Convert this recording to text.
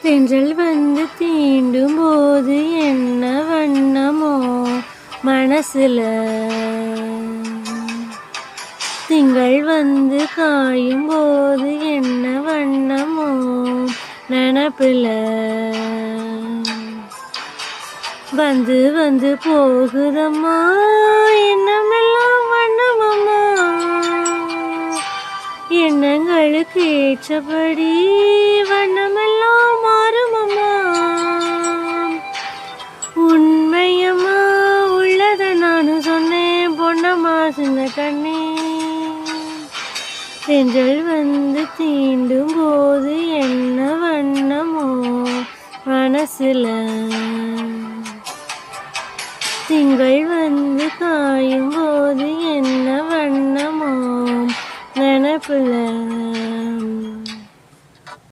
தென்றல் வந்து தீண்டும் போது என்ன வண்ணமோ மனசுல, திங்கள் வந்து காயும் போது என்ன வண்ணமோ நினப்புல, வந்து வந்து போகுதம்மா எண்ணமெல்லாம் வண்ணமம்மா, எண்ணங்களுக்கு ஏற்றபடி வண்ணமெல்லாம் மாறுமம்மா. உண்மையம்மா உள்ளத நானும் சொன்னேன் பொன்னம்மா சின்ன கண்ணே. தென்றல் வந்து தீண்டும் போது என்ன வண்ணமோ மனசுல, திங்கள் வந்து காயும் போது என்ன வண்ணமோ நினப்புல.